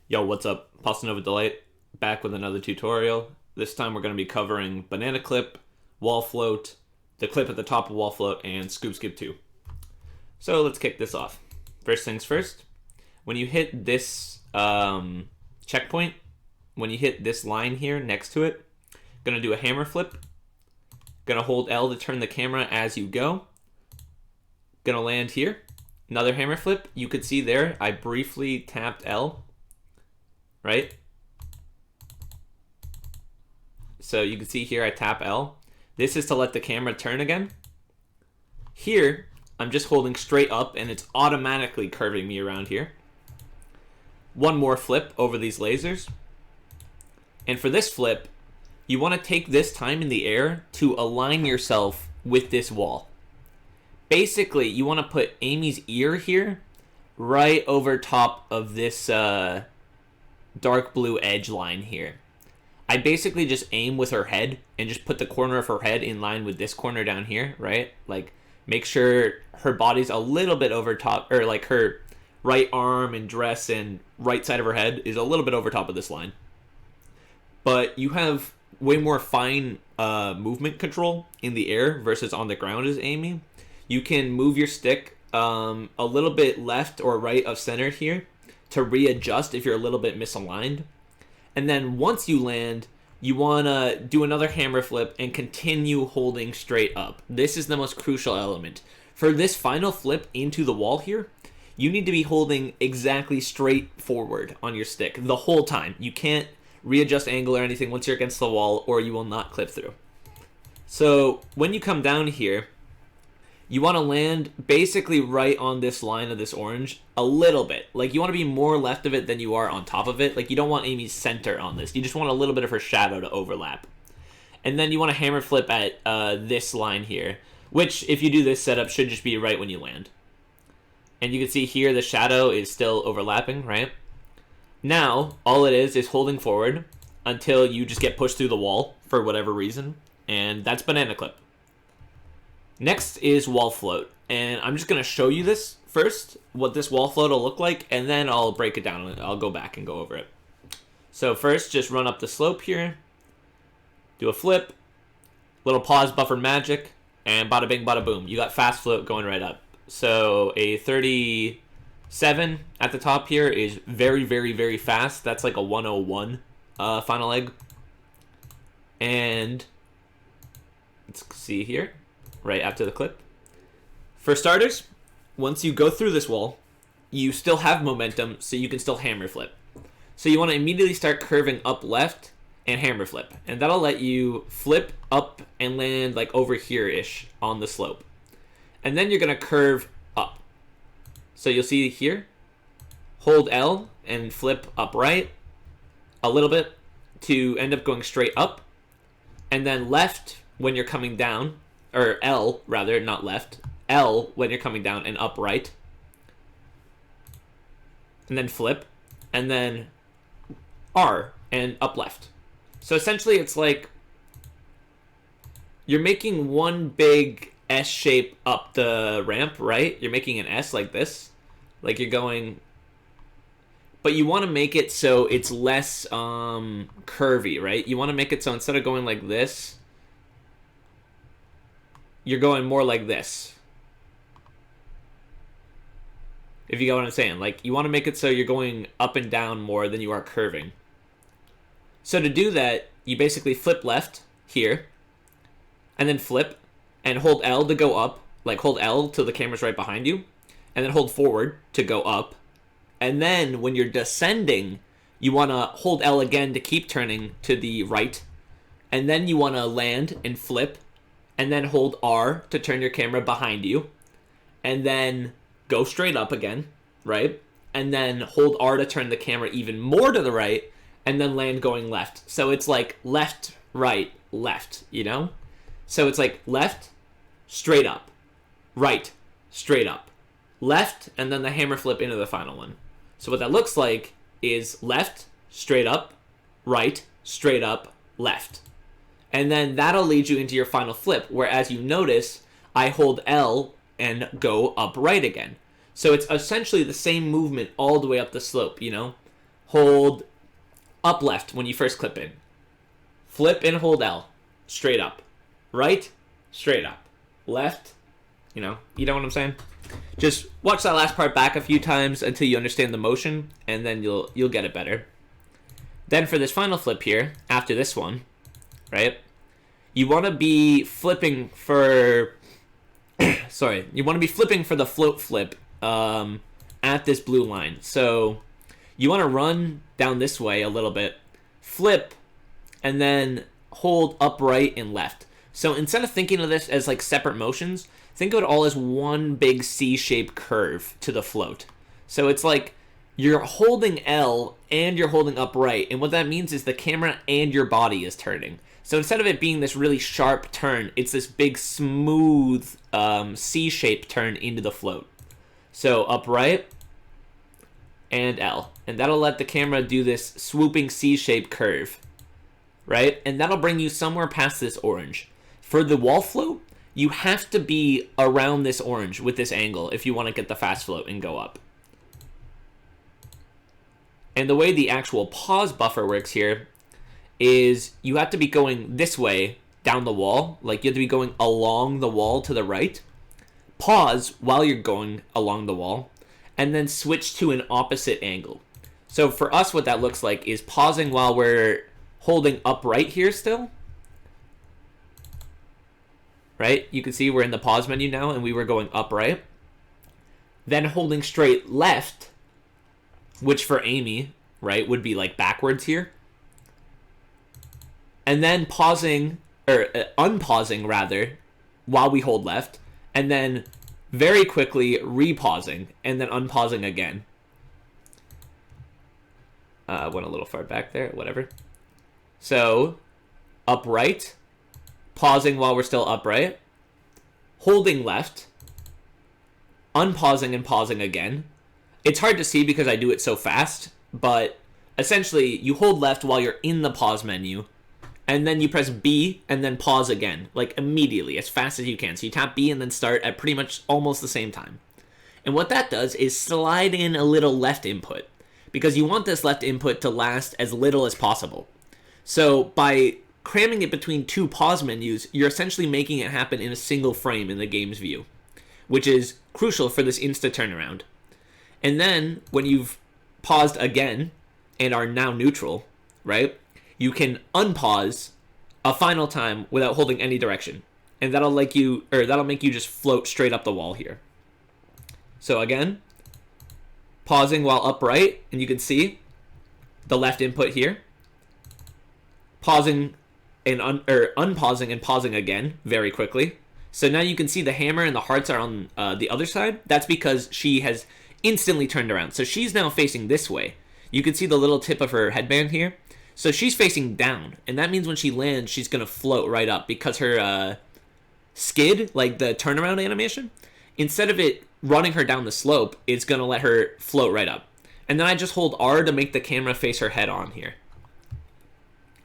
Yo, what's up? Pastanova Delight, back with another tutorial. This time we're going to be covering banana clip, wall float, the clip at the top of wall float, and scoop skip 2. So let's kick this off. First things first, when you hit this checkpoint, when you hit this line here next to it, going to do a hammer flip, going to hold L to turn the camera as you go, going to land here, another hammer flip. You could see there I briefly tapped L, right? So you can see here I tap L. This is to let the camera turn again. Here, I'm just holding straight up and it's automatically curving me around here. One more flip over these lasers. And for this flip, you want to take this time in the air to align yourself with this wall. Basically, you want to put Amy's ear here right over top of this dark blue edge line here. I basically just aim with her head and just put the corner of her head in line with this corner down here, right? Like, make sure her body's a little bit over top, or like her right arm and dress and right side of her head is a little bit over top of this line. But you have way more fine movement control in the air versus on the ground as Amy. You can move your stick a little bit left or right of center here to readjust if you're a little bit misaligned. And then once you land, you want to do another hammer flip and continue holding straight up. This is the most crucial element. For this final flip into the wall here, you need to be holding exactly straight forward on your stick the whole time. You can't readjust angle or anything once you're against the wall or you will not clip through. So when you come down here, you want to land basically right on this line of this orange a little bit. Like, you want to be more left of it than you are on top of it. Like, you don't want Amy's center on this. You just want a little bit of her shadow to overlap. And then you want to hammer flip at this line here, which, if you do this setup, should just be right when you land. And you can see here the shadow is still overlapping, right? Now, all it is holding forward until you just get pushed through the wall for whatever reason. And that's banana clip. Next is wall float, and I'm just going to show you this first, what this wall float will look like, and then I'll break it down and I'll go back and go over it. So first, just run up the slope here, do a flip, little pause buffer magic, and bada bing bada boom. You got fast float going right up. So a 37 at the top here is very, very, very fast. That's like a 101 final leg. And let's see here. Right after the clip. For starters, once you go through this wall, you still have momentum, so you can still hammer flip. So you want to immediately start curving up left and hammer flip. And that'll let you flip up and land like over here-ish on the slope. And then you're going to curve up. So you'll see here, hold L and flip upright a little bit to end up going straight up. And then left when you're coming down, or L, rather, not left. L when you're coming down and upright. And then flip. And then R and up left. So essentially it's like you're making one big S shape up the ramp, right? You're making an S like this. Like you're going... But you want to make it so it's less curvy, right? You want to make it so instead of going like this, you're going more like this. If you get what I'm saying. Like, you want to make it so you're going up and down more than you are curving. So to do that, you basically flip left here, and then flip, and hold L to go up. Like, hold L till the camera's right behind you, and then hold forward to go up. And then, when you're descending, you want to hold L again to keep turning to the right. And then you want to land and flip, and then hold R to turn your camera behind you, and then go straight up again, right? And then hold R to turn the camera even more to the right, and then land going left. So it's like left, right, left, you know? So it's like left, straight up, right, straight up, left, and then the hammer flip into the final one. So what that looks like is left, straight up, right, straight up, left. And then that'll lead you into your final flip, where as you notice, I hold L and go upright again. So it's essentially the same movement all the way up the slope, you know? hold up left when you first clip in. Flip and hold L. Straight up. Right, straight up. Left, you know what I'm saying? Just watch that last part back a few times until you understand the motion, and then you'll get it better. Then for this final flip here, after this one, right, you want to be flipping for... sorry, you want to be flipping for the float flip at this blue line. So you want to run down this way a little bit, flip, and then hold upright and left. So instead of thinking of this as like separate motions, think of it all as one big C-shaped curve to the float. So it's like you're holding L and you're holding upright, and what that means is the camera and your body is turning. So instead of it being this really sharp turn, it's this big smooth C-shaped turn into the float. So upright and L, and that'll let the camera do this swooping C-shaped curve, right? And that'll bring you somewhere past this orange. For the wall float, you have to be around this orange with this angle if you want to get the fast float and go up. And the way the actual pause buffer works here is you have to be going this way down the wall. Like you have to be going along the wall to the right. Pause while you're going along the wall. And then switch to an opposite angle. So for us, what that looks like is pausing while we're holding upright here still. Right? You can see we're in the pause menu now and we were going upright. Then holding straight left, which for Amy, right, would be like backwards here. And then pausing, or unpausing rather, while we hold left. And then very quickly repausing and then unpausing again. Went a little far back there, whatever. So, upright, pausing while we're still upright, holding left, unpausing and pausing again. It's hard to see because I do it so fast, but essentially you hold left while you're in the pause menu, and then you press B and then pause again, like immediately, as fast as you can. So you tap B and then start at pretty much almost the same time. And what that does is slide in a little left input, because you want this left input to last as little as possible. So by cramming it between two pause menus, you're essentially making it happen in a single frame in the game's view, which is crucial for this insta turnaround. And then when you've paused again and are now neutral, right, you can unpause a final time without holding any direction. And that'll make you just float straight up the wall here. So again, pausing while upright, and you can see the left input here. Pausing and unpausing and pausing again very quickly. So now you can see the hammer and the hearts are on the other side. That's because she has instantly turned around. So she's now facing this way. You can see the little tip of her headband here. So she's facing down, and that means when she lands, she's going to float right up because her skid, like the turnaround animation, instead of it running her down the slope, it's going to let her float right up. And then I just hold R to make the camera face her head on here.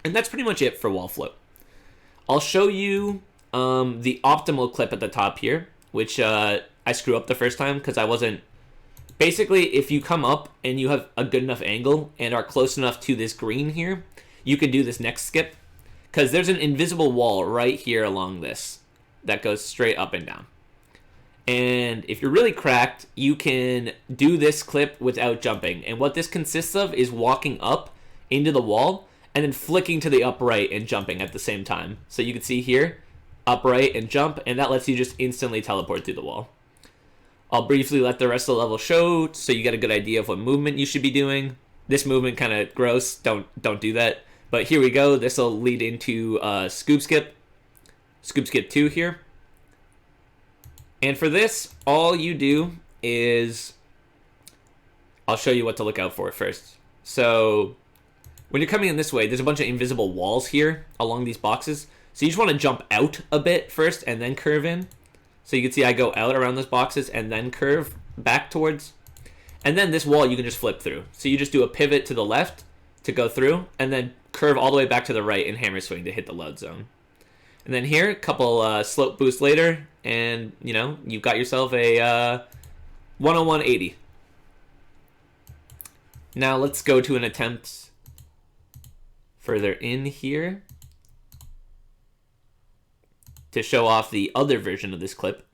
And that's pretty much it for wall float. I'll show you the optimal clip at the top here, which I screw up the first time because I wasn't... Basically, if you come up and you have a good enough angle and are close enough to this green here, you can do this next skip, because there's an invisible wall right here along this that goes straight up and down. And if you're really cracked, you can do this clip without jumping. And what this consists of is walking up into the wall and then flicking to the upright and jumping at the same time. So you can see here, upright and jump, and that lets you just instantly teleport through the wall. I'll briefly let the rest of the level show so you get a good idea of what movement you should be doing. This movement kind of gross, don't do that. But here we go, this will lead into Scoop Skip 2 here. And for this, all you do is, I'll show you what to look out for first. So when you're coming in this way, there's a bunch of invisible walls here along these boxes. So you just want to jump out a bit first and then curve in. So you can see I go out around those boxes and then curve back towards. And then this wall you can just flip through. So you just do a pivot to the left to go through, and then curve all the way back to the right and hammer swing to hit the load zone. And then here, a couple slope boosts later, and you've got yourself a 101.80. Now let's go to an attempt further in here to show off the other version of this clip.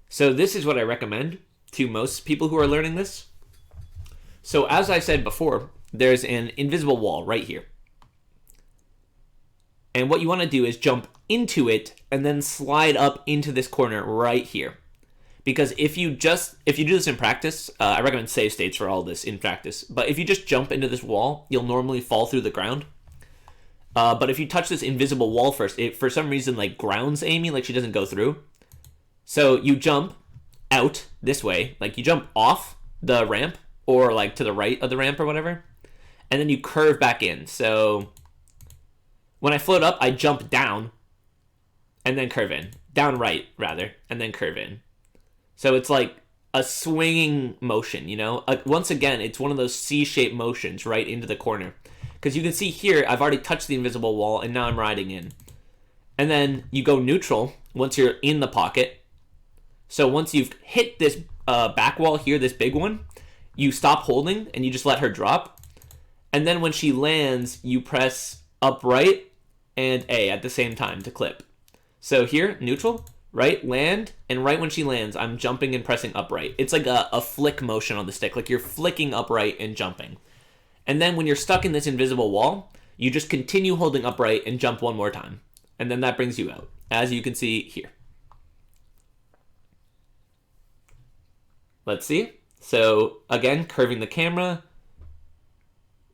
So this is what I recommend to most people who are learning this. So as I said before, there's an invisible wall right here. And what you want to do is jump into it and then slide up into this corner right here. Because if you do this in practice, I recommend save states for all this in practice. But if you just jump into this wall, you'll normally fall through the ground. But if you touch this invisible wall first, it for some reason like grounds Amy, like she doesn't go through. So you jump out this way, like you jump off the ramp or like to the right of the ramp or whatever, and then you curve back in. So when I float up, I jump down and then curve in. Down right, rather, and then curve in. So it's like a swinging motion, you know? Once again, it's one of those C-shaped motions right into the corner. Because you can see here, I've already touched the invisible wall, and now I'm riding in. And then you go neutral once you're in the pocket. So once you've hit this back wall here, this big one, you stop holding, and you just let her drop. And then when she lands, you press upright and A at the same time to clip. So here, neutral, right, land, and right when she lands, I'm jumping and pressing upright. It's like a flick motion on the stick, like you're flicking upright and jumping. And then when you're stuck in this invisible wall, you just continue holding upright and jump one more time. And then that brings you out, as you can see here. Let's see. So again, curving the camera,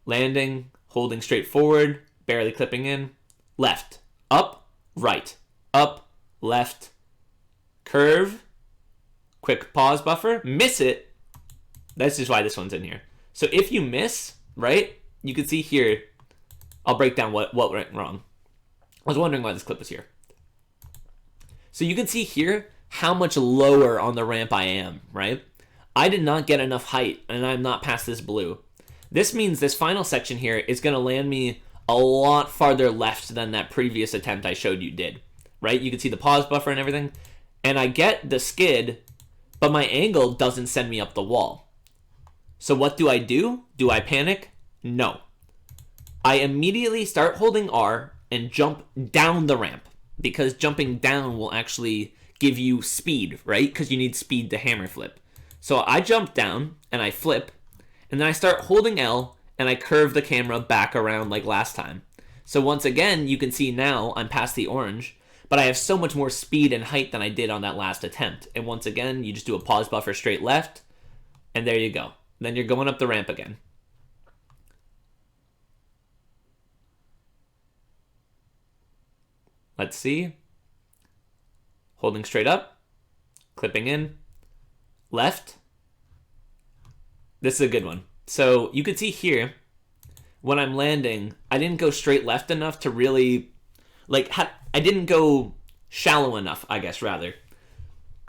landing, holding straight forward, barely clipping in, left, up, right, up, left, curve, quick pause buffer, miss it. This is why this one's in here. So if you miss, right, you can see here, I'll break down what went wrong. I was wondering why this clip was here. So you can see here how much lower on the ramp I am, right? I did not get enough height, and I'm not past this blue. This means this final section here is going to land me a lot farther left than that previous attempt I showed you did, right? You can see the pause buffer and everything. And I get the skid, but my angle doesn't send me up the wall. So what do? Do I panic? No. I immediately start holding R and jump down the ramp, because jumping down will actually give you speed, right? Because you need speed to hammer flip. So I jump down and I flip, and then I start holding L and I curve the camera back around like last time. So once again, you can see now I'm past the orange, but I have so much more speed and height than I did on that last attempt. And once again, you just do a pause buffer straight left, and there you go. Then you're going up the ramp again. Let's see. Holding straight up, clipping in, left. This is a good one. So you can see here, when I'm landing, I didn't go straight left enough to really, I didn't go shallow enough, I guess, rather.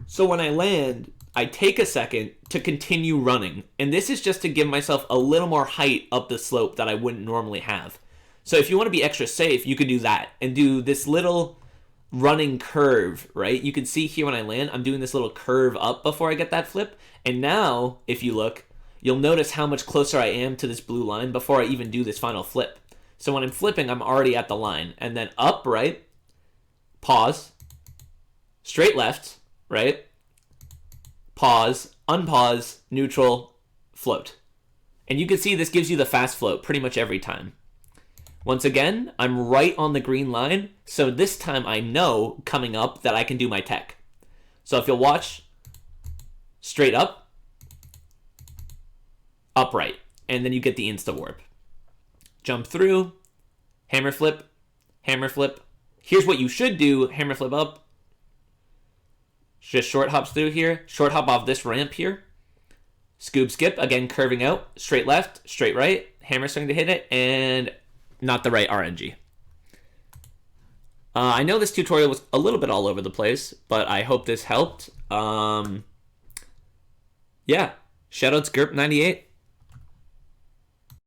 So when I land, I take a second to continue running. And this is just to give myself a little more height up the slope that I wouldn't normally have. So if you want to be extra safe, you could do that and do this little running curve, right? You can see here when I land, I'm doing this little curve up before I get that flip. And now, if you look, you'll notice how much closer I am to this blue line before I even do this final flip. So when I'm flipping, I'm already at the line. And then up, right? Pause. Straight left, right? Pause, unpause, neutral, float. And you can see this gives you the fast float pretty much every time. Once again, I'm right on the green line, so this time I know coming up that I can do my tech. So if you'll watch, straight up, upright, and then you get the insta warp. Jump through, hammer flip, hammer flip. Here's what you should do, hammer flip up. Just short hops through here, short hop off this ramp here. Scoob skip, again curving out, straight left, straight right, hammer swing to hit it, and not the right RNG. I know this tutorial was a little bit all over the place, but I hope this helped. Yeah, shoutouts GURP98.